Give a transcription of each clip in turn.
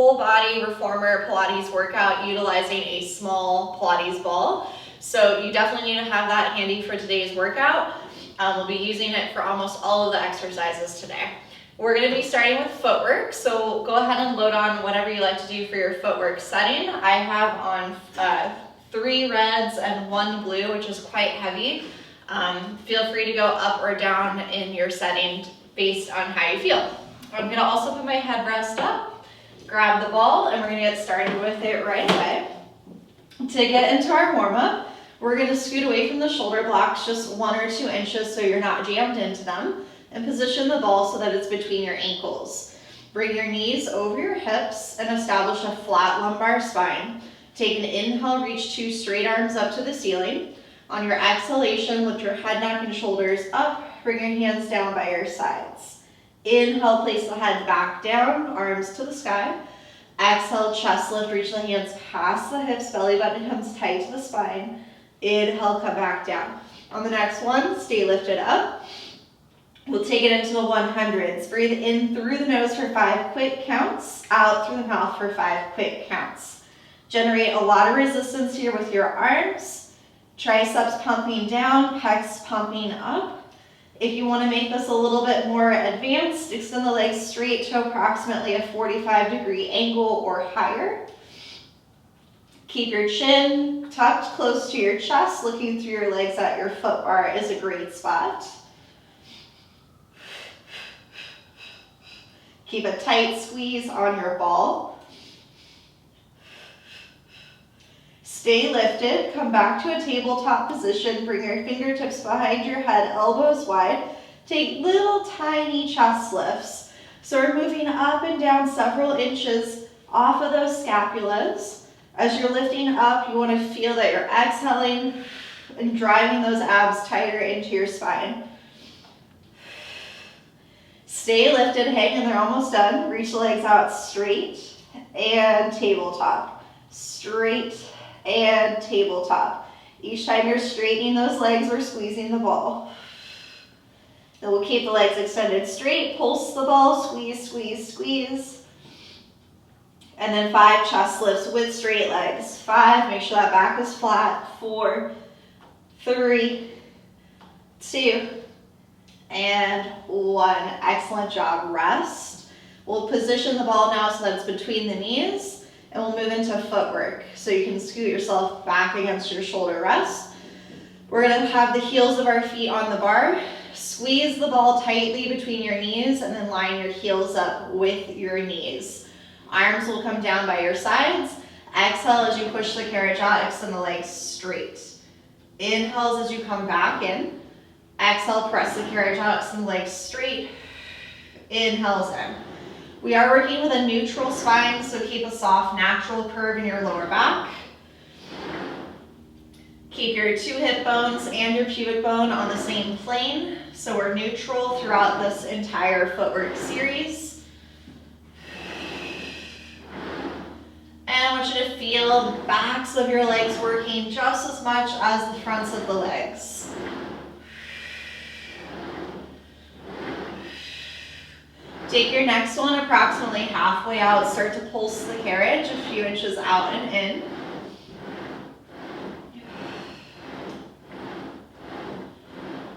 full body reformer Pilates workout utilizing a small Pilates ball. So you definitely need to have that handy for today's workout. We'll be using it for almost all of the exercises today. We're going to be starting with footwork, so go ahead and load on whatever you like to do for your footwork setting. I have on 3 reds and 1 blue, which is quite heavy. Feel free to go up or down in your setting based on how you feel. I'm going to also put my headrest up, grab the ball, and we're going to get started with it right away. To get into our warm-up, we're going to scoot away from the shoulder blocks just 1 or 2 inches so you're not jammed into them, and position the ball so that it's between your ankles. Bring your knees over your hips and establish a flat lumbar spine. Take an inhale, reach 2 straight arms up to the ceiling. On your exhalation, lift your head, neck, and shoulders up. Bring your hands down by your sides. Inhale, place the head back down, arms to the sky. Exhale, chest lift, reach the hands past the hips, belly button comes tight to the spine. Inhale, come back down. On the next one, stay lifted up. We'll take it into the 100s. Breathe in through the nose for 5 quick counts, out through the mouth for 5 quick counts. Generate a lot of resistance here with your arms. Triceps pumping down, pecs pumping up. If you want to make this a little bit more advanced, extend the legs straight to approximately a 45-degree angle or higher. Keep your chin tucked close to your chest. Looking through your legs at your foot bar is a great spot. Keep a tight squeeze on your ball. Stay lifted, come back to a tabletop position, bring your fingertips behind your head, elbows wide. Take little tiny chest lifts. So we're moving up and down several inches off of those scapulas. As you're lifting up, you want to feel that you're exhaling and driving those abs tighter into your spine. Stay lifted, hang, and they're almost done. Reach the legs out straight and tabletop. Straight and tabletop. Each time you're straightening those legs, we're squeezing the ball. Then we'll keep the legs extended straight, pulse the ball, squeeze, squeeze, squeeze. And then 5 chest lifts with straight legs. 5, make sure that back is flat. 4, 3, 2, and 1. Excellent job. Rest. We'll position the ball now so that it's between the knees, and we'll move into footwork. So you can scoot yourself back against your shoulder rest. We're going to have the heels of our feet on the bar. Squeeze the ball tightly between your knees and then line your heels up with your knees. Arms will come down by your sides. Exhale as you push the carriage out, extend the legs straight. Inhales as you come back in. Exhale, press the carriage out, extend the legs straight. Inhales in. We are working with a neutral spine, so keep a soft, natural curve in your lower back. Keep your 2 hip bones and your pubic bone on the same plane, so we're neutral throughout this entire footwork series. And I want you to feel the backs of your legs working just as much as the fronts of the legs. Take your next one approximately halfway out. Start to pulse the carriage a few inches out and in.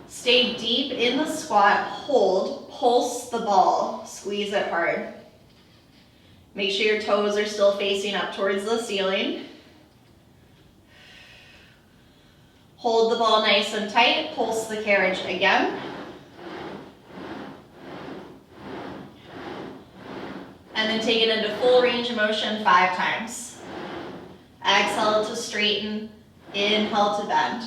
Stay deep in the squat. Hold. Pulse the ball. Squeeze it hard. Make sure your toes are still facing up towards the ceiling. Hold the ball nice and tight. Pulse the carriage again. And then take it into full range of motion 5 times. Exhale to straighten. Inhale to bend.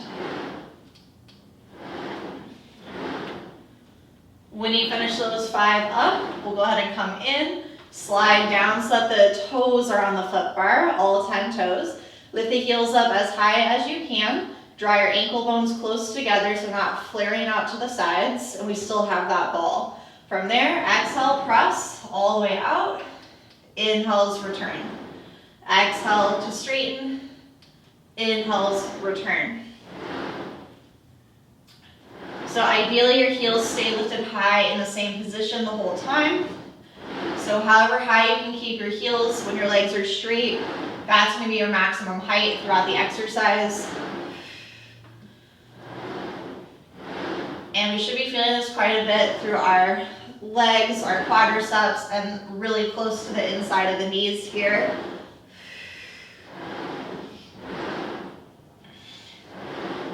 When you finish those 5 up, we'll go ahead and come in. Slide down so that the toes are on the foot bar, all 10 toes. Lift the heels up as high as you can. Draw your ankle bones close together so not flaring out to the sides, and we still have that ball. From there, exhale, press all the way out. Inhales, return. Exhale to straighten. Inhales, return. So ideally your heels stay lifted high in the same position the whole time. So however high you can keep your heels when your legs are straight, that's going to be your maximum height throughout the exercise. And we should be feeling this quite a bit through our legs, our quadriceps, and really close to the inside of the knees here.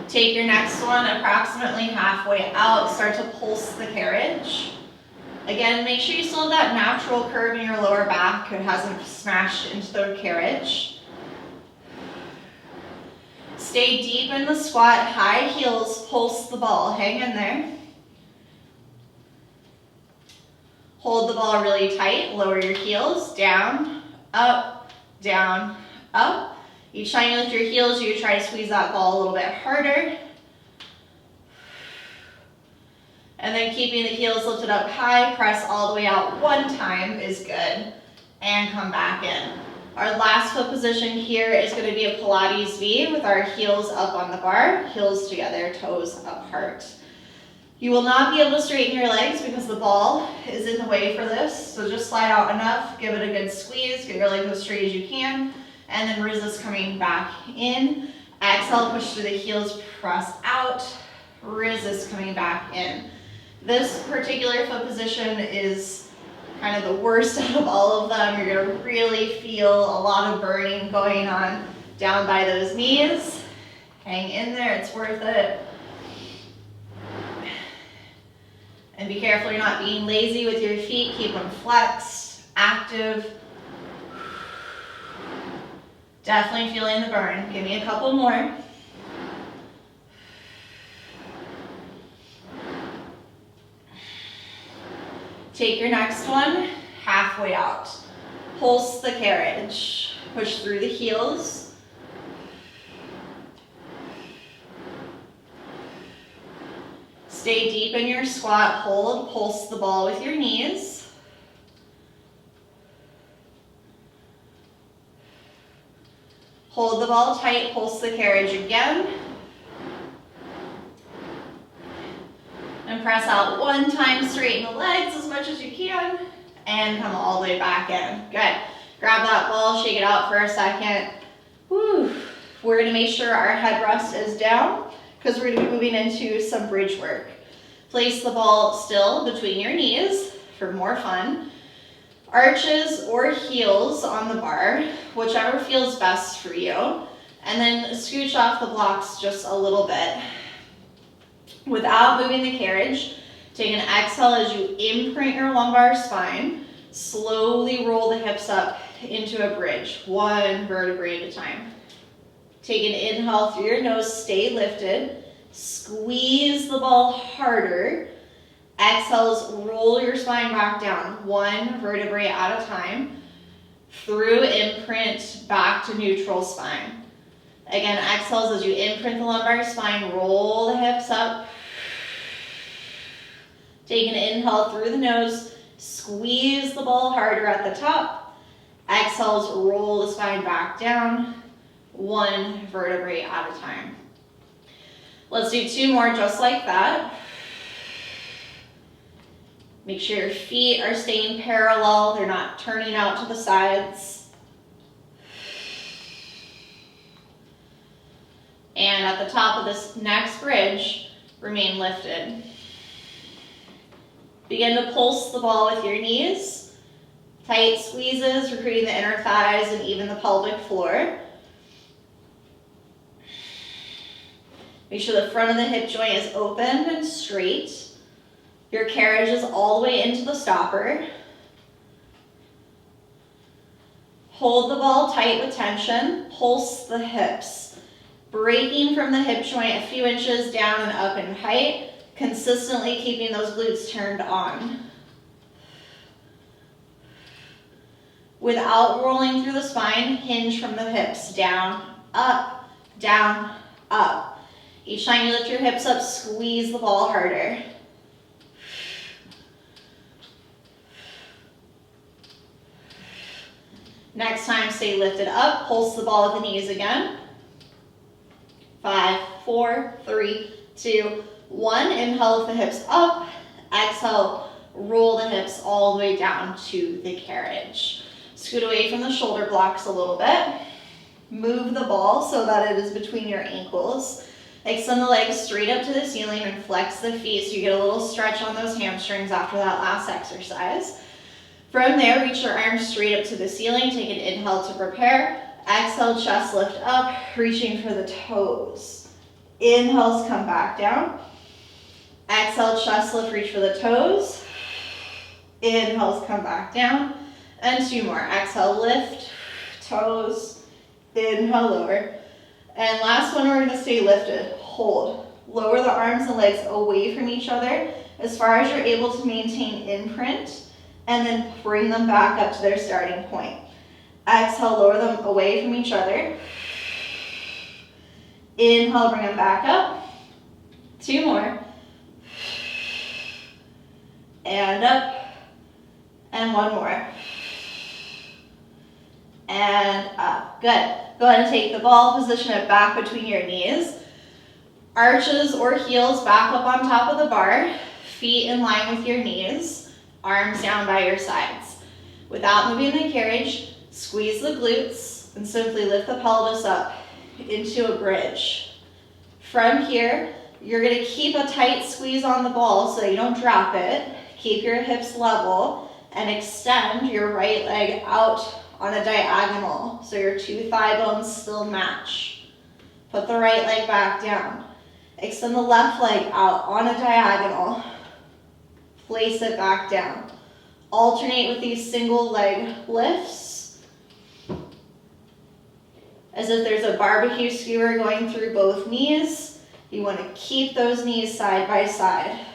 Take your next one approximately halfway out, start to pulse the carriage. Again, make sure you still have that natural curve in your lower back. It hasn't smashed into the carriage. Stay deep in the squat, high heels, pulse the ball, hang in there. Hold the ball really tight, lower your heels, down, up, down, up. Each time you lift your heels, you try to squeeze that ball a little bit harder. And then keeping the heels lifted up high, press all the way out one time is good. And come back in. Our last foot position here is going to be a Pilates V with our heels up on the bar, heels together, toes apart. You will not be able to straighten your legs because the ball is in the way for this. So just slide out enough, give it a good squeeze, get your legs as straight as you can, and then resist coming back in. Exhale, push through the heels, press out, resist coming back in. This particular foot position is kind of the worst out of all of them. You're gonna really feel a lot of burning going on down by those knees. Hang in there, it's worth it. And be careful you're not being lazy with your feet. Keep them flexed, active. Definitely feeling the burn. Give me a couple more. Take your next one, halfway out. Pulse the carriage. Push through the heels. Stay deep in your squat, hold, pulse the ball with your knees. Hold the ball tight, pulse the carriage again. And press out one time, straighten the legs as much as you can, and come all the way back in. Good. Grab that ball, shake it out for a second. Whew. We're gonna make sure our head rest is down because we're gonna be moving into some bridge work. Place the ball still between your knees for more fun. Arches or heels on the bar, whichever feels best for you. And then scooch off the blocks just a little bit. Without moving the carriage, take an exhale as you imprint your lumbar spine. Slowly roll the hips up into a bridge, one vertebrae at a time. Take an inhale through your nose, stay lifted. Squeeze the ball harder. Exhales, roll your spine back down, one vertebrae at a time. Through imprint, back to neutral spine. Again, exhales as you imprint the lumbar spine, roll the hips up. Take an inhale through the nose, squeeze the ball harder at the top. Exhales, roll the spine back down, one vertebrae at a time. Let's do two more just like that. Make sure your feet are staying parallel, they're not turning out to the sides. And at the top of this next bridge, remain lifted. Begin to pulse the ball with your knees. Tight squeezes, recruiting the inner thighs and even the pelvic floor. Make sure the front of the hip joint is open and straight. Your carriage is all the way into the stopper. Hold the ball tight with tension. Pulse the hips. Breaking from the hip joint a few inches down and up in height. Consistently keeping those glutes turned on. Without rolling through the spine, hinge from the hips. Down, up, down, up. Each time you lift your hips up, squeeze the ball harder. Next time, stay lifted up. Pulse the ball with the knees again. 5, 4, 3, 2, 1. Inhale, lift the hips up. Exhale, roll the hips all the way down to the carriage. Scoot away from the shoulder blocks a little bit. Move the ball so that it is between your ankles. Extend the legs straight up to the ceiling and flex the feet so you get a little stretch on those hamstrings after that last exercise. From there, reach your arms straight up to the ceiling. Take an inhale to prepare. Exhale, chest lift up, reaching for the toes. Inhales, come back down. Exhale, chest lift, reach for the toes. Inhales, come back down. And 2 more. Exhale, lift, toes. Inhale, lower. And last one, we're gonna stay lifted. Hold. Lower the arms and legs away from each other as far as you're able to maintain imprint, and then bring them back up to their starting point. Exhale, lower them away from each other. Inhale, bring them back up. 2 more. And up. And 1 more. And up. Good. Go ahead and take the ball, position it back between your knees. Arches or heels back up on top of the bar. Feet in line with your knees. Arms down by your sides. Without moving the carriage, squeeze the glutes and simply lift the pelvis up into a bridge. From here, you're going to keep a tight squeeze on the ball so that you don't drop it. Keep your hips level and extend your right leg out on a diagonal so your 2 thigh bones still match. Put the right leg back down. Extend the left leg out on a diagonal. Place it back down. Alternate with these single leg lifts as if there's a barbecue skewer going through both knees. You want to keep those knees side by side.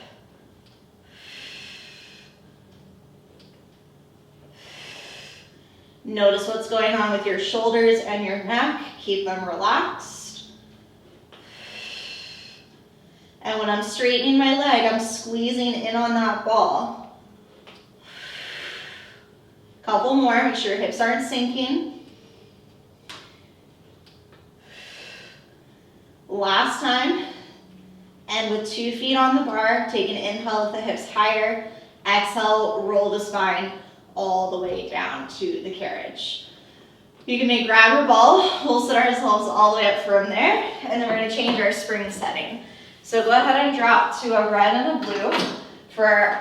Notice what's going on with your shoulders and your neck. Keep them relaxed. And when I'm straightening my leg, I'm squeezing in on that ball. Couple more, make sure your hips aren't sinking. Last time, and with 2 feet on the bar, take an inhale with the hips higher. Exhale, roll the spine all the way down to the carriage. You can grab your ball. We'll set ourselves all the way up from there, and then we're going to change our spring setting. So go ahead and drop to a red and a blue for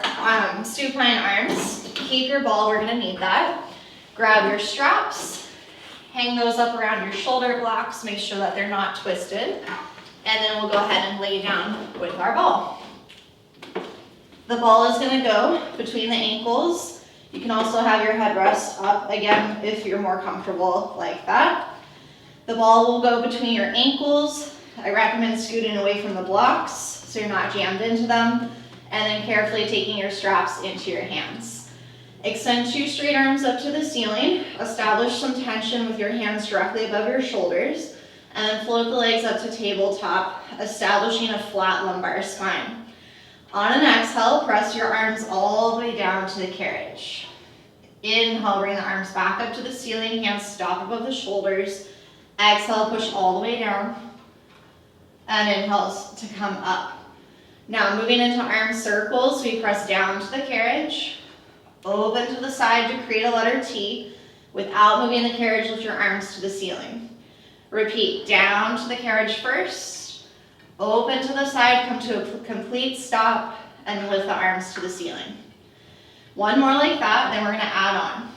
supine arms. Keep your ball, we're going to need that. Grab your straps, hang those up around your shoulder blocks, make sure that they're not twisted, and then we'll go ahead and lay down with our ball. The ball is going to go between the ankles. You can also have your head rest up again if you're more comfortable like that. The ball will go between your ankles. I recommend scooting away from the blocks so you're not jammed into them, and then carefully taking your straps into your hands. Extend 2 straight arms up to the ceiling. Establish some tension with your hands directly above your shoulders, and then float the legs up to tabletop, establishing a flat lumbar spine. On an exhale, press your arms all the way down to the carriage. Inhale, bring the arms back up to the ceiling, hands stop above the shoulders. Exhale, push all the way down. And inhales to come up. Now moving into arm circles, we press down to the carriage. Open to the side to create a letter T. Without moving the carriage, lift your arms to the ceiling. Repeat, down to the carriage first. Open to the side, come to a complete stop, and lift the arms to the ceiling. 1 more like that, then we're going to add on.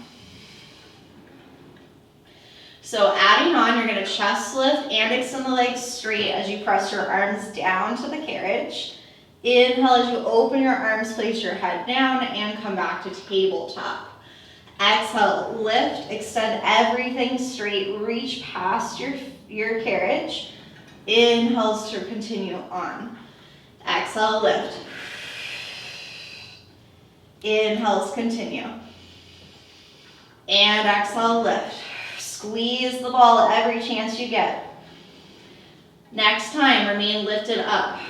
So adding on, you're going to chest lift and extend the legs straight as you press your arms down to the carriage. Inhale as you open your arms, place your head down, and come back to tabletop. Exhale, lift, extend everything straight, reach past your carriage. Inhales to continue on. Exhale, lift. Inhales, continue. And exhale, lift. Squeeze the ball every chance you get. Next time, remain lifted up.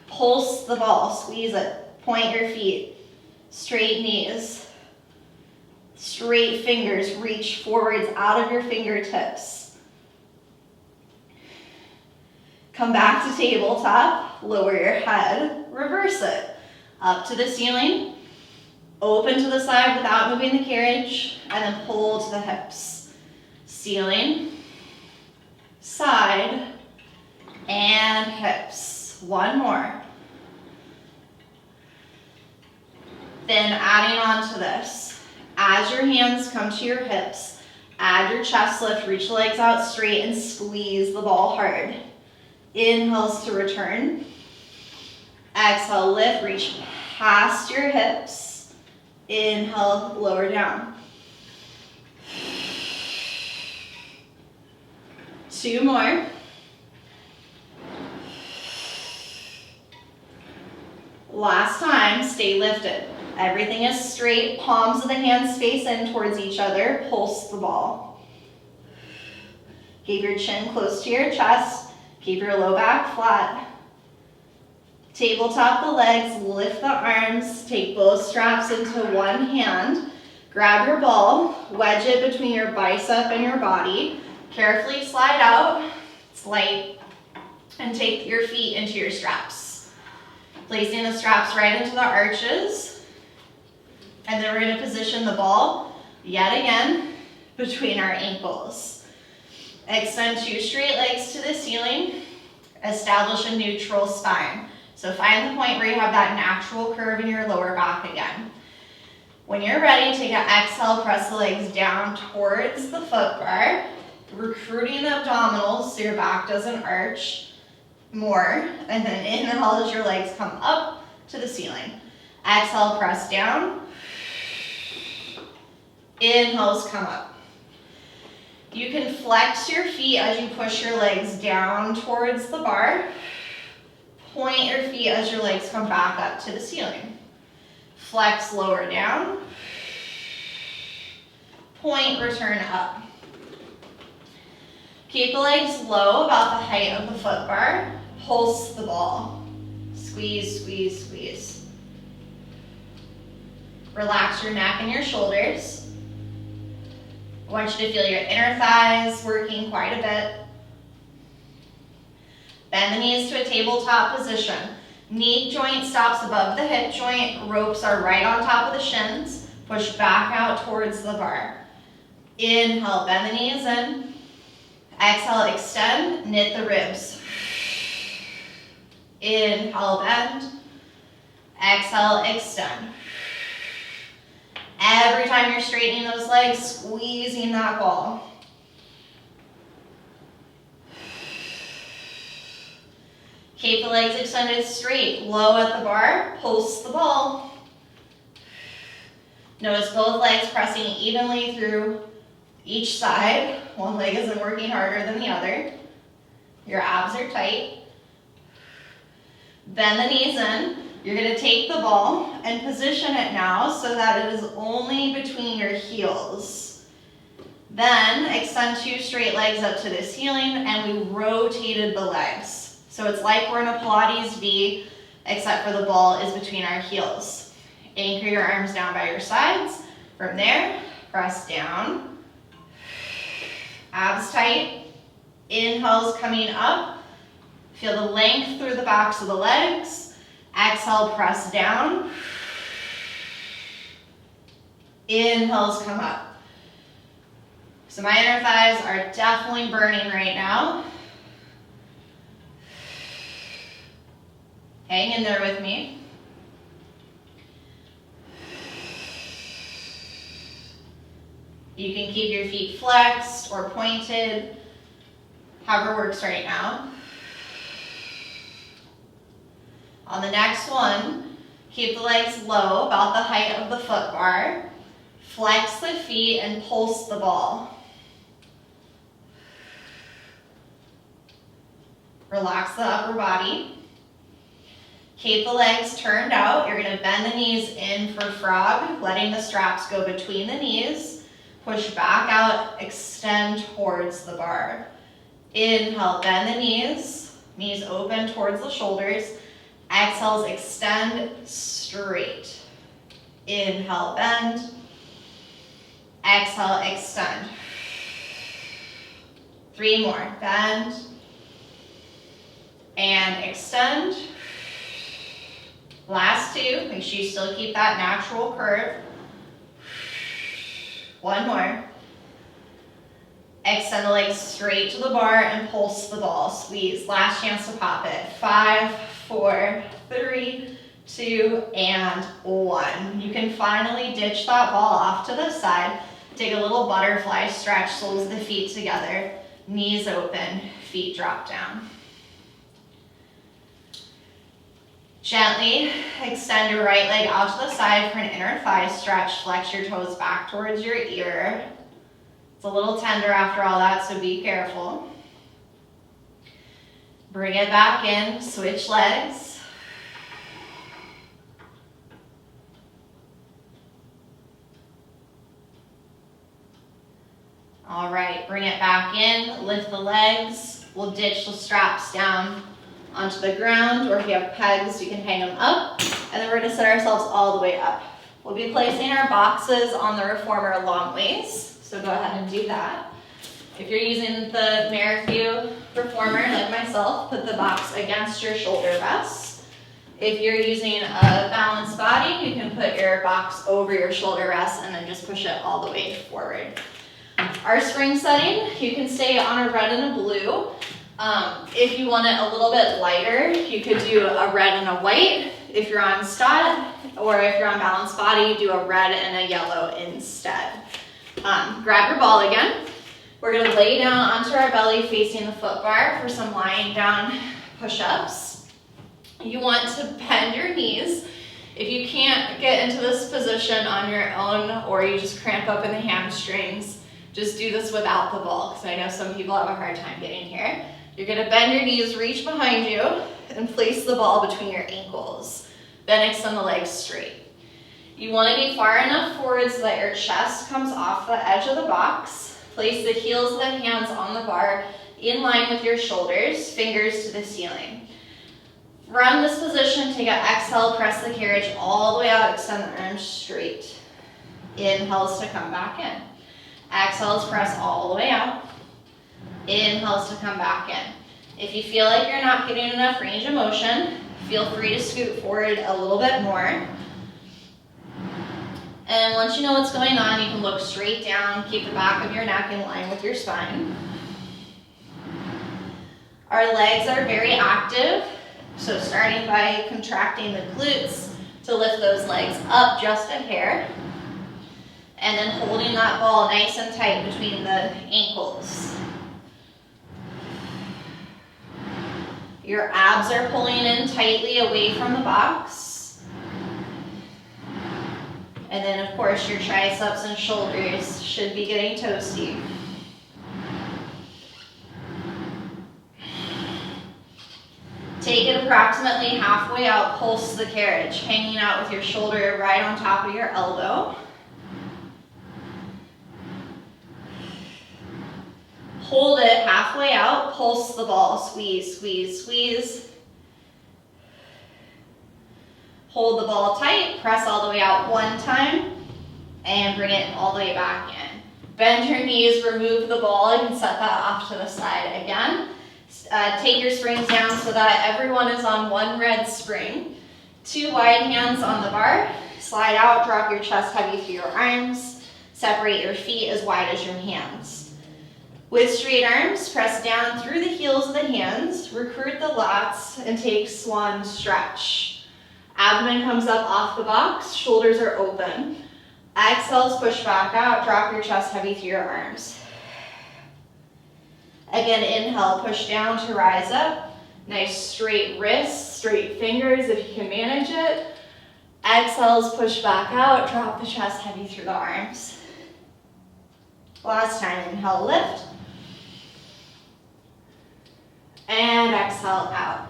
Pulse the ball, squeeze it. Point your feet. Straight knees. Straight fingers, reach forwards out of your fingertips. Come back to tabletop, lower your head, reverse it. Up to the ceiling, Open to the side without moving the carriage, and then pull to the hips. Ceiling, side, and hips. One more. Then adding on to this, as your hands come to your hips, add your chest lift, reach the legs out straight, and squeeze the ball hard. Inhales to return. Exhale, lift, reach past your hips. Inhale, lower down. 2 more. Last time, stay lifted. Everything is straight, palms of the hands face in towards each other, pulse the ball. Keep your chin close to your chest, keep your low back flat. Tabletop the legs, lift the arms, take both straps into one hand, grab your ball, wedge it between your bicep and your body, carefully slide out, it's light, and take your feet into your straps. Placing the straps right into the arches, and then we're going to position the ball, yet again, between our ankles. Extend 2 straight legs to the ceiling, establish a neutral spine. So find the point where you have that natural curve in your lower back again. When you're ready, take an exhale, press the legs down towards the foot bar, recruiting the abdominals so your back doesn't arch more, and then inhale as your legs come up to the ceiling. Exhale, press down. Inhales, come up. You can flex your feet as you push your legs down towards the bar. Point your feet as your legs come back up to the ceiling. Flex, lower down. Point, return up. Keep the legs low, about the height of the foot bar. Pulse the ball. Squeeze, squeeze, squeeze. Relax your neck and your shoulders. I want you to feel your inner thighs working quite a bit. Bend the knees to a tabletop position. Knee joint stops above the hip joint. Ropes are right on top of the shins. Push back out towards the bar. Inhale, bend the knees in. Exhale, extend, knit the ribs. Inhale, bend. Exhale, extend. Every time you're straightening those legs, squeezing that ball. Keep the legs extended straight, low at the bar, pulse the ball. Notice both legs pressing evenly through each side. One leg isn't working harder than the other. Your abs are tight. Bend the knees in. You're going to take the ball and position it now so that it is only between your heels. Then extend 2 straight legs up to the ceiling, and we rotated the legs. So it's like we're in a Pilates V, except for the ball is between our heels. Anchor your arms down by your sides. From there, press down. Abs tight. Inhales coming up. Feel the length through the backs of the legs. Exhale, press down. Inhales come up. So my inner thighs are definitely burning right now. Hang in there with me. You can keep your feet flexed or pointed, however works right now. On the next one, keep the legs low, about the height of the foot bar. Flex the feet and pulse the ball. Relax the upper body. Keep the legs turned out. You're going to bend the knees in for frog, letting the straps go between the knees. Push back out, extend towards the bar. Inhale, bend the knees. Knees open towards the shoulders. Exhales, extend straight. Inhale, bend. Exhale, extend. 3 more. Bend. And extend. Last two, make sure you still keep that natural curve. One more. Extend the legs straight to the bar and pulse the ball. Squeeze, last chance to pop it. 5, 4, 3, 2, and 1. You can finally ditch that ball off to the side. Take a little butterfly stretch, soles of the feet together, knees open, feet drop down. Gently extend your right leg out to the side for an inner thigh stretch. Flex your toes back towards your ear. It's a little tender after all that, so be careful. Bring it back in, switch legs. All right, bring it back in, lift the legs. We'll ditch the straps down onto the ground, or if you have pegs, you can hang them up. And then we're gonna set ourselves all the way up. We'll be placing our boxes on the reformer long ways, so go ahead and do that. If you're using the Merrithew reformer, like myself, put the box against your shoulder rest. If you're using a balanced body, you can put your box over your shoulder rest and then just push it all the way forward. Our spring setting, you can stay on a red and a blue. If you want it a little bit lighter, you could do a red and a white. If you're on stot, or if you're on balanced body, do a red and a yellow instead. Grab your ball again. We're gonna lay down onto our belly facing the foot bar for some lying down push-ups. You want to bend your knees. If you can't get into this position on your own, or you just cramp up in the hamstrings, just do this without the ball, because I know some people have a hard time getting here. You're gonna bend your knees, reach behind you, and place the ball between your ankles. Then extend the legs straight. You wanna be far enough forward so that your chest comes off the edge of the box. Place the heels of the hands on the bar in line with your shoulders, fingers to the ceiling. From this position, take an exhale, press the carriage all the way out, extend the arms straight. Inhales to come back in. Exhales, press all the way out. Inhales to come back in. If you feel like you're not getting enough range of motion, feel free to scoot forward a little bit more. And once you know what's going on, you can look straight down, keep the back of your neck in line with your spine. Our legs are very active, so starting by contracting the glutes to lift those legs up just a hair, and then holding that ball nice and tight between the ankles. Your abs are pulling in tightly away from the box. And then of course your triceps and shoulders should be getting toasty. Take it approximately halfway out, pulse the carriage, hanging out with your shoulder right on top of your elbow. Hold it halfway out, pulse the ball, squeeze, squeeze, squeeze. Hold the ball tight, press all the way out one time, and bring it all the way back in. Bend your knees, remove the ball, you can set that off to the side again. Take your springs down so that everyone is on one red spring. 2 wide hands on the bar, slide out, drop your chest heavy through your arms, separate your feet as wide as your hands. With straight arms, press down through the heels of the hands, recruit the lats, and take Swan Stretch. Abdomen comes up off the box, shoulders are open. Exhales, push back out, drop your chest heavy through your arms. Again, inhale, push down to rise up. Nice straight wrists, straight fingers if you can manage it. Exhales, push back out, drop the chest heavy through the arms. Last time, inhale, lift. And exhale out.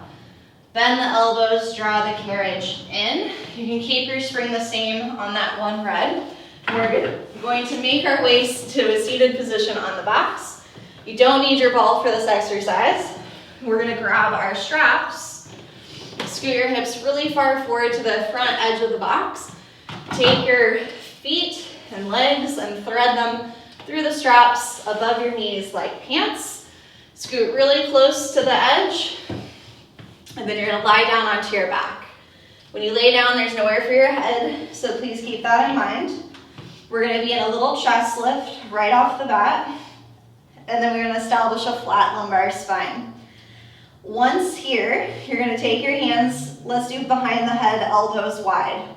Bend the elbows, draw the carriage in. You can keep your spring the same on that one red. We're going to make our way to a seated position on the box. You don't need your ball for this exercise. We're gonna grab our straps, scoot your hips really far forward to the front edge of the box. Take your feet and legs and thread them through the straps above your knees like pants. Scoot really close to the edge, and then you're gonna lie down onto your back. When you lay down, there's nowhere for your head, so please keep that in mind. We're gonna be in a little chest lift right off the bat, and then we're gonna establish a flat lumbar spine. Once here, you're gonna take your hands, let's do behind the head, elbows wide.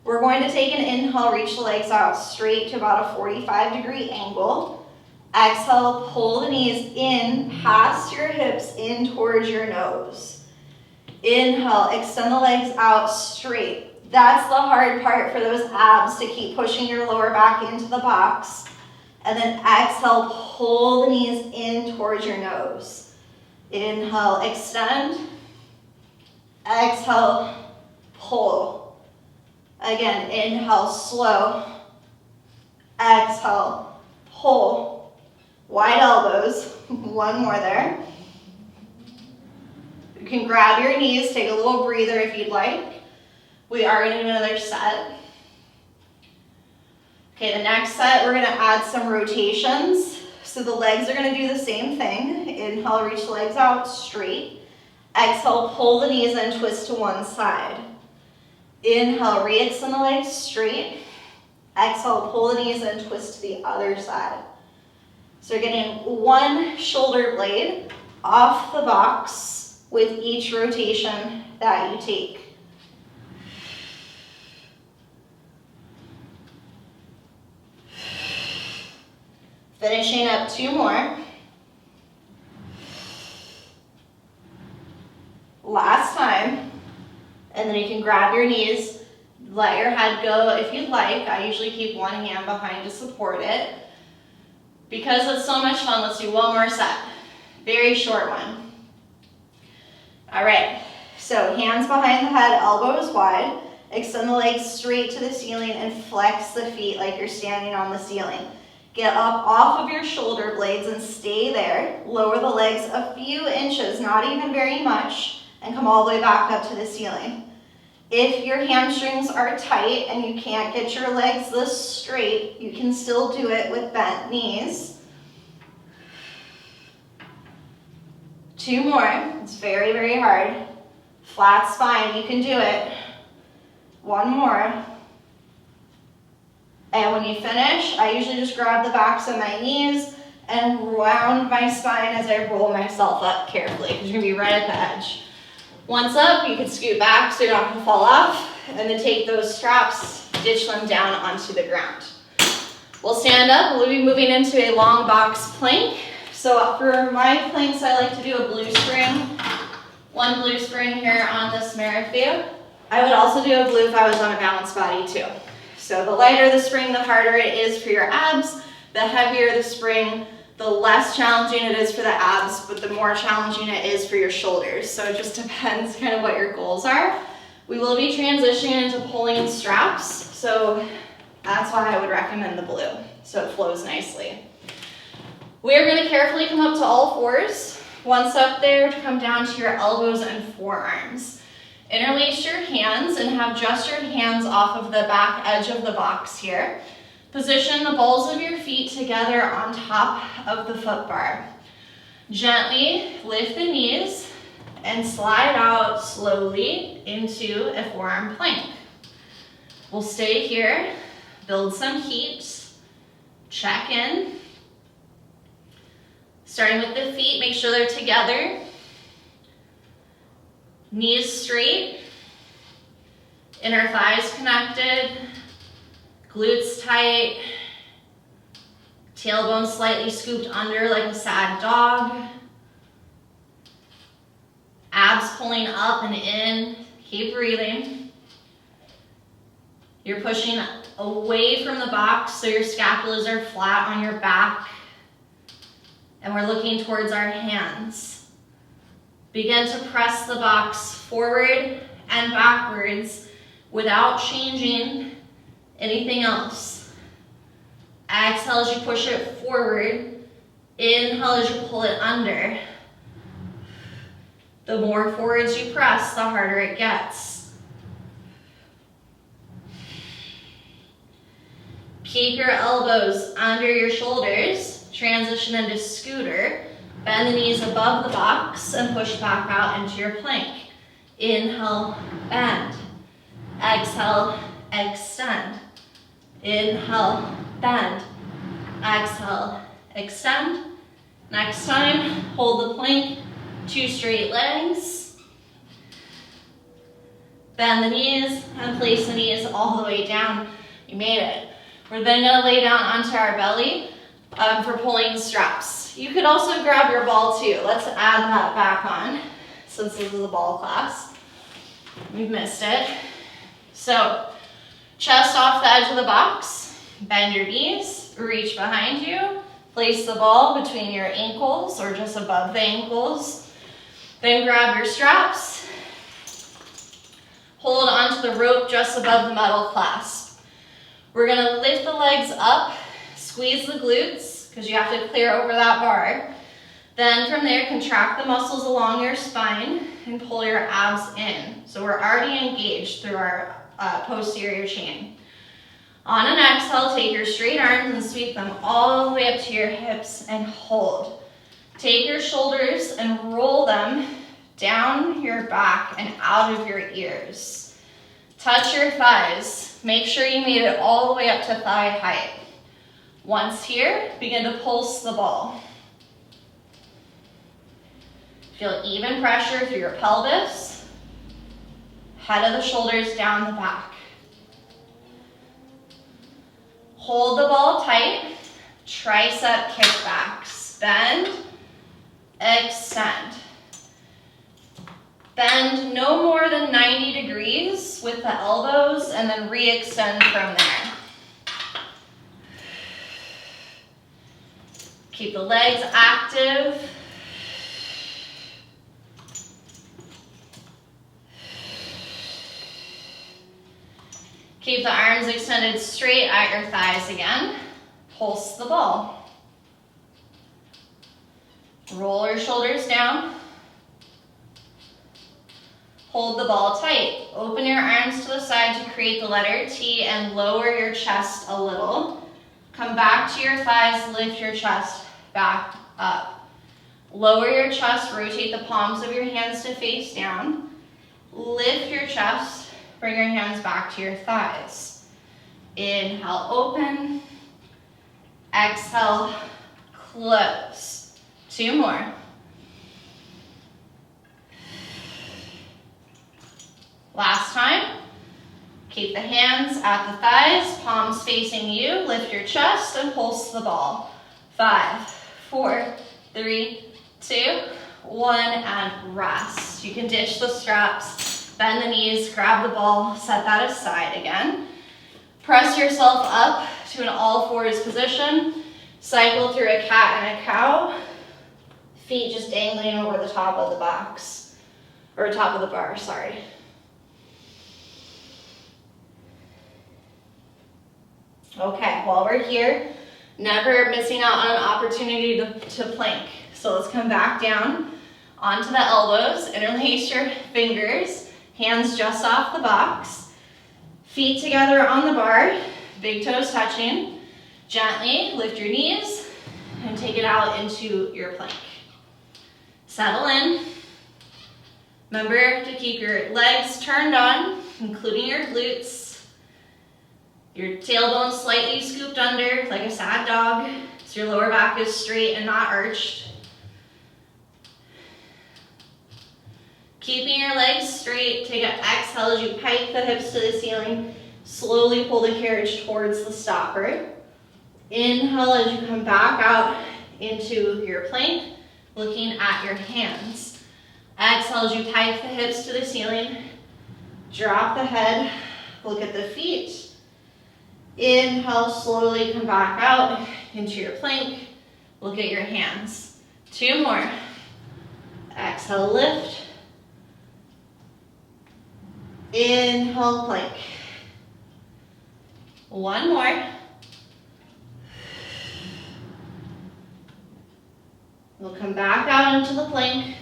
We're going to take an inhale, reach the legs out straight to about a 45-degree angle. Exhale, pull the knees in past your hips, in towards your nose. Inhale, extend the legs out straight. That's the hard part for those abs, to keep pushing your lower back into the box. And then exhale, pull the knees in towards your nose. Inhale, extend. Exhale, pull. Again, inhale, slow. Exhale, pull. Wide elbows. One more there. You can grab your knees, take a little breather if you'd like. We are going to do another set. Okay, the next set, we're going to add some rotations. So the legs are going to do the same thing. Inhale, reach the legs out straight. Exhale, pull the knees and twist to one side. Inhale, re-extend the legs straight. Exhale, pull the knees and twist to the other side. So you're getting one shoulder blade off the box with each rotation that you take. Finishing up two more. Last time. And then you can grab your knees, let your head go if you'd like. I usually keep one hand behind to support it. Because it's so much fun, let's do one more set. Very short one. All right, so hands behind the head, elbows wide. Extend the legs straight to the ceiling and flex the feet like you're standing on the ceiling. Get up off of your shoulder blades and stay there. Lower the legs a few inches, not even very much, and come all the way back up to the ceiling. If your hamstrings are tight and you can't get your legs this straight, you can still do it with bent knees. Two more. It's very, very hard. Flat spine, you can do it. One more. And when you finish, I usually just grab the backs of my knees and round my spine as I roll myself up carefully, because you're going to be right at the edge. Once up, you can scoot back so you're not going to fall off, and then take those straps, ditch them down onto the ground. We'll stand up. We'll be moving into a long box plank. So for my planks, I like to do a blue spring. One blue spring here on this Marathon. I would also do a blue if I was on a balance body too. So the lighter the spring, the harder it is for your abs. The heavier the spring, the less challenging it is for the abs, but the more challenging it is for your shoulders. So it just depends kind of what your goals are. We will be transitioning into pulling straps, so that's why I would recommend the blue, so it flows nicely. We are going to carefully come up to all fours. Once up there, come down to your elbows and forearms. Interlace your hands and have just your hands off of the back edge of the box here. Position the balls of your feet together on top of the foot bar. Gently lift the knees and slide out slowly into a forearm plank. We'll stay here, build some heat, check in. Starting with the feet, make sure they're together. Knees straight, inner thighs connected, glutes tight, tailbone slightly scooped under like a sad dog. Abs pulling up and in, keep breathing. You're pushing away from the box so your scapulas are flat on your back. And we're looking towards our hands. Begin to press the box forward and backwards without changing anything else. Exhale as you push it forward. Inhale as you pull it under. The more forwards you press, the harder it gets. Keep your elbows under your shoulders. Transition into scooter. Bend the knees above the box and push back out into your plank. Inhale, bend. Exhale, extend. Inhale, bend. Exhale, extend. Next time, hold the plank, 2 straight legs. Bend the knees and place the knees all the way down. You made it. We're then gonna lay down onto our belly for pulling straps. You could also grab your ball too. Let's add that back on since this is a ball class. We've missed it. So, chest off the edge of the box, bend your knees, reach behind you, place the ball between your ankles or just above the ankles. Then grab your straps, hold onto the rope just above the metal clasp. We're gonna lift the legs up, squeeze the glutes, because you have to clear over that bar. Then from there, contract the muscles along your spine and pull your abs in. So we're already engaged through our posterior chain. On an exhale, take your straight arms and sweep them all the way up to your hips and hold. Take your shoulders and roll them down your back and out of your ears. Touch your thighs. Make sure you made it all the way up to thigh height. Once here, begin to pulse the ball. Feel even pressure through your pelvis, head of the shoulders down the back. Hold the ball tight, tricep kickbacks. Bend, extend. Bend no more than 90 degrees with the elbows and then re-extend from there. Keep the legs active. Keep the arms extended straight at your thighs again. Pulse the ball. Roll your shoulders down. Hold the ball tight. Open your arms to the side to create the letter T and lower your chest a little. Come back to your thighs, lift your chest back up. Lower your chest, rotate the palms of your hands to face down. Lift your chest. Bring your hands back to your thighs. Inhale, open. Exhale, close. 2 more. Last time. Keep the hands at the thighs, palms facing you. Lift your chest and pulse the ball. 5, 4, 3, 2, 1, and rest. You can ditch the straps. Bend the knees, grab the ball, set that aside again. Press yourself up to an all fours position. Cycle through a cat and a cow. Feet just dangling over the top of the box, or top of the bar, sorry. Okay, while we're here, never missing out on an opportunity to plank. So let's come back down onto the elbows, interlace your fingers. Hands just off the box, feet together on the bar, big toes touching. Gently lift your knees and take it out into your plank. Settle in. Remember to keep your legs turned on, including your glutes. Your tailbone slightly scooped under like a sad dog, so your lower back is straight and not arched. Keeping your legs straight, take an exhale as you pike the hips to the ceiling. Slowly pull the carriage towards the stopper. Inhale as you come back out into your plank, looking at your hands. Exhale as you pike the hips to the ceiling. Drop the head, look at the feet. Inhale, slowly come back out into your plank. Look at your hands. 2 more. Exhale, lift. Inhale, plank. 1 more. We'll come back out into the plank.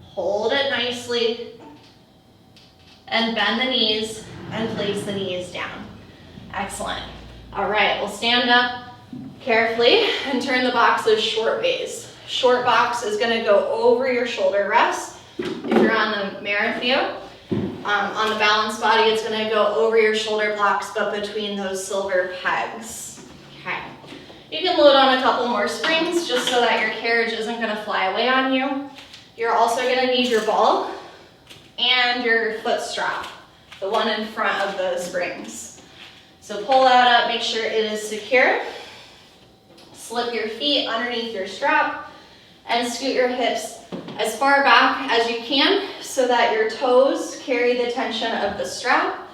Hold it nicely. And bend the knees and place the knees down. Excellent. All right, we'll stand up carefully and turn the boxes short ways. Short box is gonna go over your shoulder rest if you're on the Marathio. On the balanced body, it's gonna go over your shoulder blocks, but between those silver pegs. Okay. You can load on a couple more springs just so that your carriage isn't gonna fly away on you. You're also gonna need your ball and your foot strap, the one in front of those springs. So pull that up, make sure it is secure. Slip your feet underneath your strap and scoot your hips as far back as you can so that your toes carry the tension of the strap.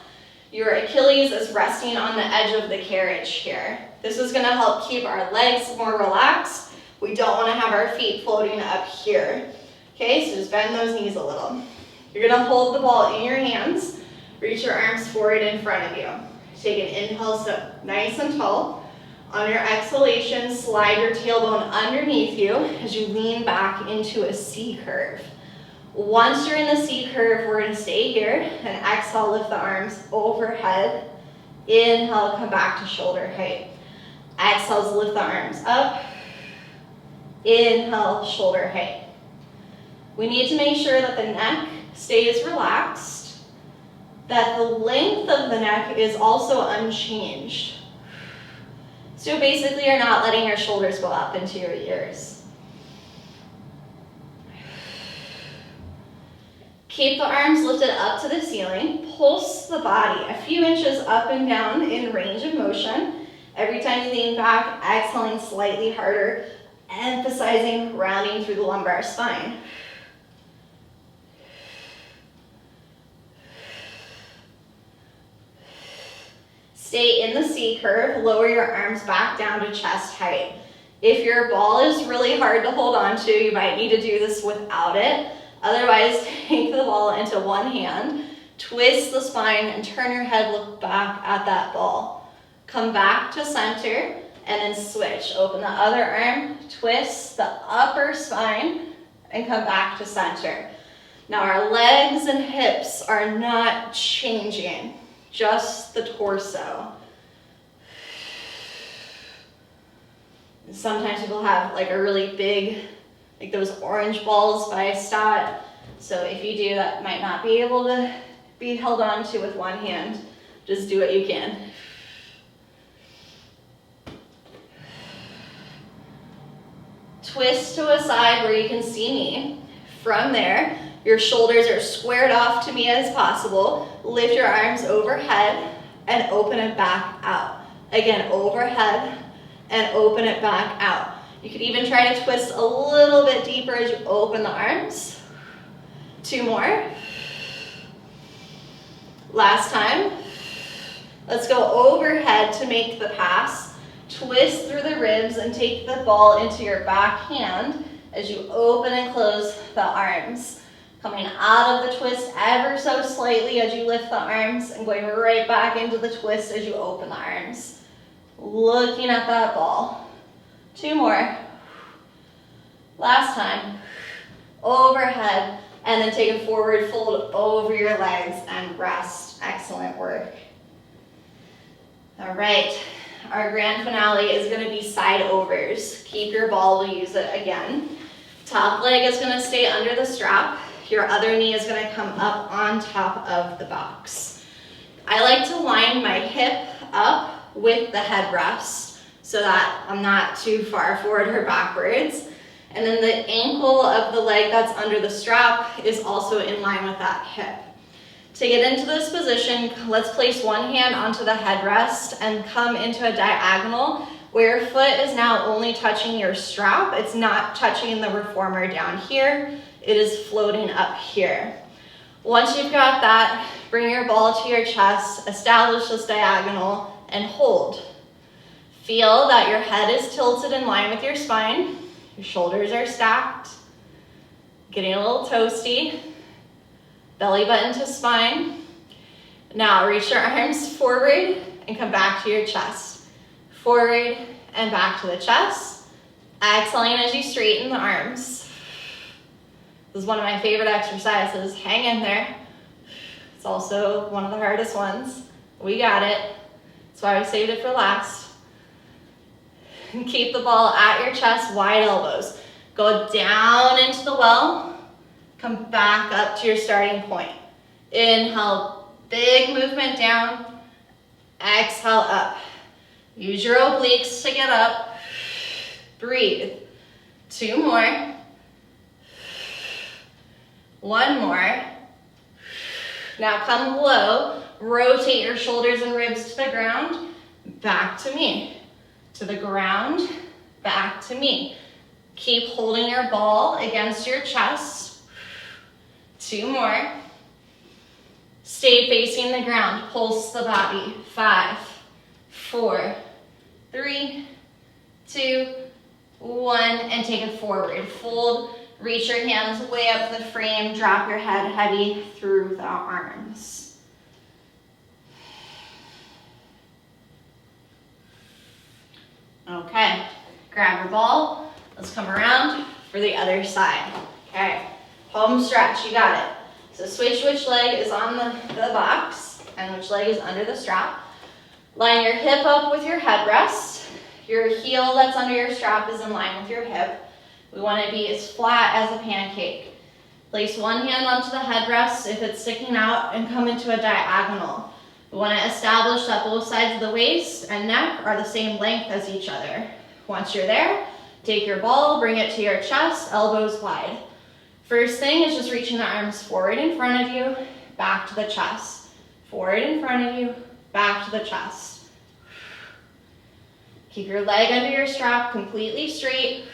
Your Achilles is resting on the edge of the carriage here. This is gonna help keep our legs more relaxed. We don't wanna have our feet floating up here. Okay, so just bend those knees a little. You're gonna hold the ball in your hands, reach your arms forward in front of you. Take an inhale, sit nice and tall. On your exhalation, slide your tailbone underneath you as you lean back into a C curve. Once you're in the C curve, we're gonna stay here and exhale, lift the arms overhead. Inhale, come back to shoulder height. Exhale, lift the arms up. Inhale, shoulder height. We need to make sure that the neck stays relaxed, that the length of the neck is also unchanged. So basically you're not letting your shoulders go up into your ears. Keep the arms lifted up to the ceiling. Pulse the body a few inches up and down in range of motion. Every time you lean back, exhaling slightly harder, emphasizing rounding through the lumbar spine. Stay in the C curve, lower your arms back down to chest height. If your ball is really hard to hold on to, you might need to do this without it. Otherwise, take the ball into one hand, twist the spine, and turn your head, look back at that ball. Come back to center, and then switch. Open the other arm, twist the upper spine, and come back to center. Now our legs and hips are not changing. Just the torso. Sometimes people have like a really big, like those orange balls by Stott. So if you do, that might not be able to be held on to with one hand. Just do what you can. Twist to a side where you can see me. From there, your shoulders are squared off to me as possible. Lift your arms overhead and open it back out. Again, overhead and open it back out. You could even try to twist a little bit deeper as you open the arms. 2 more. Last time. Let's go overhead to make the pass. Twist through the ribs and take the ball into your back hand as you open and close the arms. Coming out of the twist ever so slightly as you lift the arms and going right back into the twist as you open the arms. Looking at that ball. 2 more. Last time. Overhead and then take a forward fold over your legs and rest. Excellent work. All right. Our grand finale is going to be side overs. Keep your ball, we'll use it again. Top leg is going to stay under the strap. Your other knee is going to come up on top of the box. I like to line my hip up with the headrest so that I'm not too far forward or backwards. And then the ankle of the leg that's under the strap is also in line with that hip. To get into this position, let's place one hand onto the headrest and come into a diagonal where your foot is now only touching your strap. It's not touching the reformer down here. It is floating up here. Once you've got that, bring your ball to your chest, establish this diagonal, and hold. Feel that your head is tilted in line with your spine. Your shoulders are stacked. Getting a little toasty. Belly button to spine. Now reach your arms forward and come back to your chest. Forward and back to the chest. Exhaling as you straighten the arms. This is one of my favorite exercises. Hang in there. It's also one of the hardest ones. We got it. That's why we saved it for last. And keep the ball at your chest, wide elbows. Go down into the well. Come back up to your starting point. Inhale, big movement down. Exhale, up. Use your obliques to get up. Breathe. 2 more. 1 more. Now come low. Rotate your shoulders and ribs to the ground. Back to me. To the ground. Back to me. Keep holding your ball against your chest. 2 more. Stay facing the ground. Pulse the body. 5, 4, 3, 2, 1, and take it forward. Fold, reach your hands way up the frame, drop your head heavy through the arms. Okay, grab your ball. Let's come around for the other side. Okay, home stretch, you got it. So switch which leg is on the box and which leg is under the strap. Line your hip up with your headrest. Your heel that's under your strap is in line with your hip. We want to be as flat as a pancake. Place one hand onto the headrest if it's sticking out and come into a diagonal. We want to establish that both sides of the waist and neck are the same length as each other. Once you're there, take your ball, bring it to your chest, elbows wide. First thing is just reaching the arms forward in front of you, back to the chest. Forward in front of you, back to the chest. Keep your leg under your strap completely straight.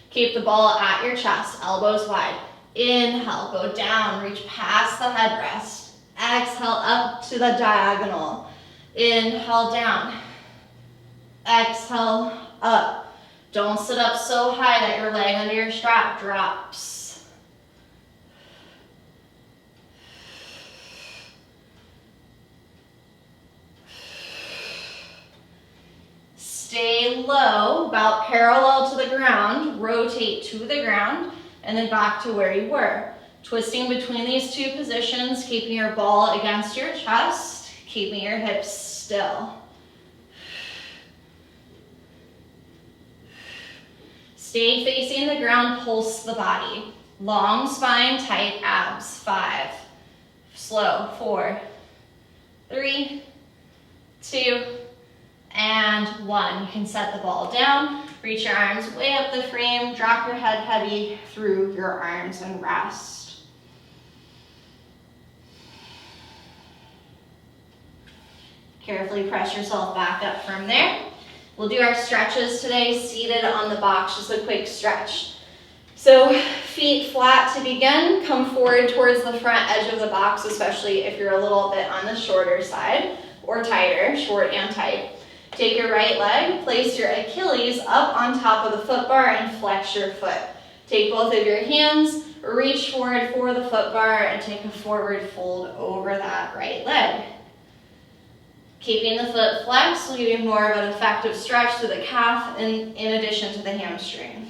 Keep the ball at your chest, elbows wide. Inhale, go down, reach past the headrest. Exhale, up to the diagonal. Inhale, down. Exhale, up. Don't sit up so high that your leg under your strap drops. Stay low, about parallel to the ground. Rotate to the ground and then back to where you were. Twisting between these two positions, keeping your ball against your chest, keeping your hips still. Stay facing the ground, pulse the body. Long spine, tight abs. 5, slow, 4, 3, 2, and 1. You can set the ball down, reach your arms way up the frame, drop your head heavy through your arms and rest. Carefully press yourself back up from there. We'll do our stretches today, seated on the box, just a quick stretch. So feet flat to begin, come forward towards the front edge of the box, especially if you're a little bit on the shorter side or tighter, short and tight. Take your right leg, place your Achilles up on top of the foot bar and flex your foot. Take both of your hands, reach forward for the foot bar and take a forward fold over that right leg. Keeping the foot flexed will give you more of an effective stretch to the calf in addition to the hamstring.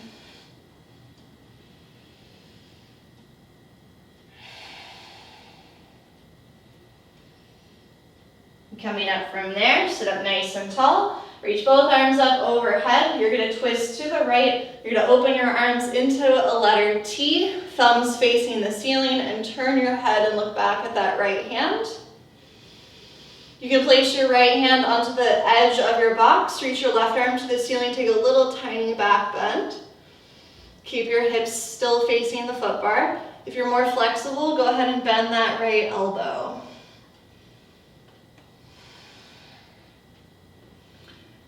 Coming up from there, sit up nice and tall. Reach both arms up overhead. You're going to twist to the right. You're going to open your arms into a letter T, thumbs facing the ceiling, and turn your head and look back at that right hand. You can place your right hand onto the edge of your box, reach your left arm to the ceiling, take a little tiny back bend. Keep your hips still facing the foot bar. If you're more flexible, go ahead and bend that right elbow.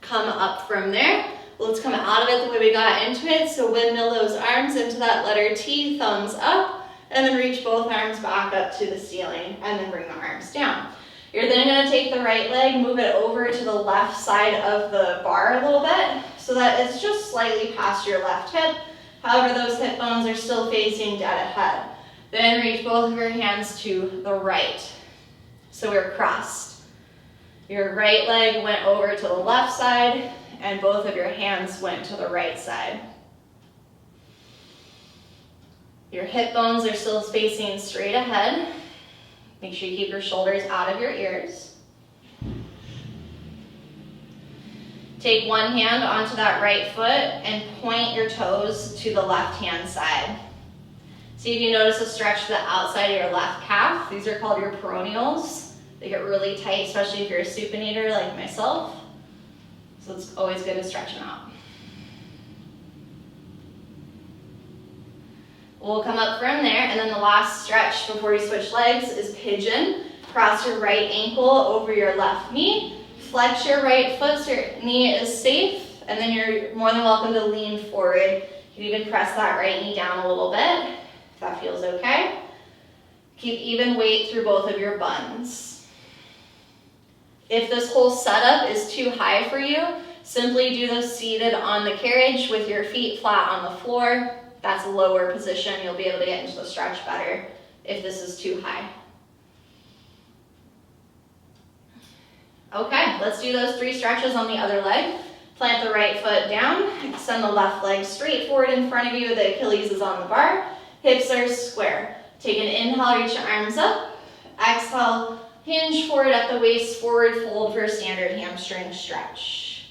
Come up from there. Let's come out of it the way we got into it. So windmill those arms into that letter T, thumbs up, and then reach both arms back up to the ceiling, and then bring the arms down. You're then going to take the right leg, move it over to the left side of the bar a little bit so that it's just slightly past your left hip. However, those hip bones are still facing dead ahead. Then reach both of your hands to the right. So we're crossed. Your right leg went over to the left side and both of your hands went to the right side. Your hip bones are still facing straight ahead. Make sure you keep your shoulders out of your ears. Take one hand onto that right foot and point your toes to the left-hand side. See if you notice a stretch to the outside of your left calf. These are called your peroneals. They get really tight, especially if you're a supinator like myself. So it's always good to stretch them out. We'll come up from there, and then the last stretch before you switch legs is pigeon. Cross your right ankle over your left knee. Flex your right foot so your knee is safe, and then you're more than welcome to lean forward. You can even press that right knee down a little bit, if that feels okay. Keep even weight through both of your buns. If this whole setup is too high for you, simply do this seated on the carriage with your feet flat on the floor. That's a lower position. You'll be able to get into the stretch better if this is too high. Okay, let's do those 3 stretches on the other leg. Plant the right foot down, extend the left leg straight forward in front of you. The Achilles is on the bar. Hips are square. Take an inhale, reach your arms up. Exhale, hinge forward at the waist, forward fold for a standard hamstring stretch.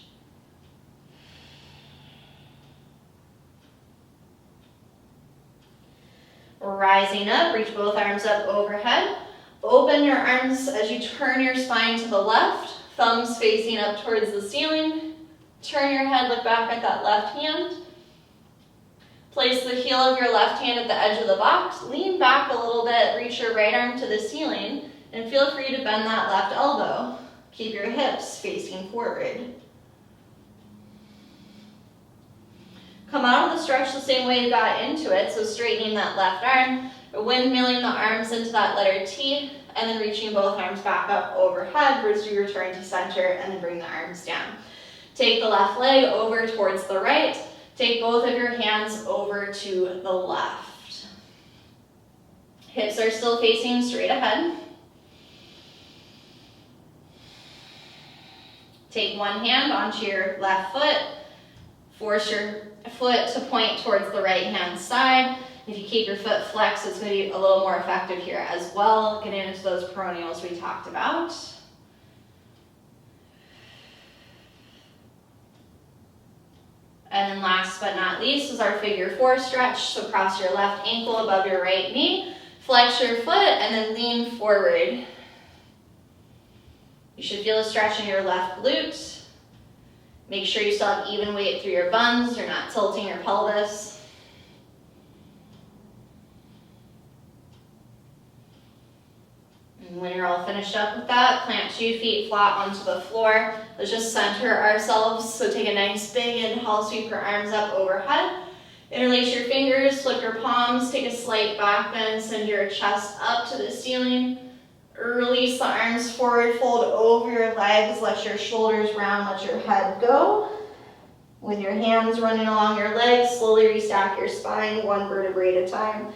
Rising up, reach both arms up overhead. Open your arms as you turn your spine to the left, thumbs facing up towards the ceiling. Turn your head, look back at that left hand. Place the heel of your left hand at the edge of the box. Lean back a little bit, reach your right arm to the ceiling, and feel free to bend that left elbow. Keep your hips facing forward. Come out of the stretch the same way you got into it, so straightening that left arm, windmilling the arms into that letter T, and then reaching both arms back up overhead as you return to center, and then bring the arms down. Take the left leg over towards the right. Take both of your hands over to the left. Hips are still facing straight ahead. Take one hand onto your left foot. Force your foot to point towards the right hand side. If you keep your foot flexed, it's going to be a little more effective here as well, getting into those peroneals we talked about. And then last but not least is our figure 4 stretch. So cross your left ankle above your right knee, flex your foot, and then lean forward. You should feel a stretch in your left glute. Make sure you still have even weight through your buns. You're not tilting your pelvis. And when you're all finished up with that, plant 2 feet flat onto the floor. Let's just center ourselves. So take a nice big inhale, sweep your arms up overhead. Interlace your fingers, flip your palms, take a slight back bend, send your chest up to the ceiling. Release the arms forward, fold over your legs, let your shoulders round, let your head go. With your hands running along your legs, slowly restack your spine, 1 vertebrae at a time.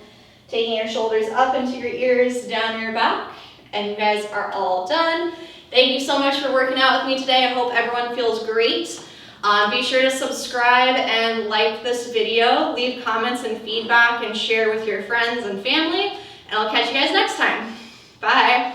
Taking your shoulders up into your ears, down your back, and you guys are all done. Thank you so much for working out with me today. I hope everyone feels great. Be sure to subscribe and like this video, leave comments and feedback, and share with your friends and family. And I'll catch you guys next time. Bye.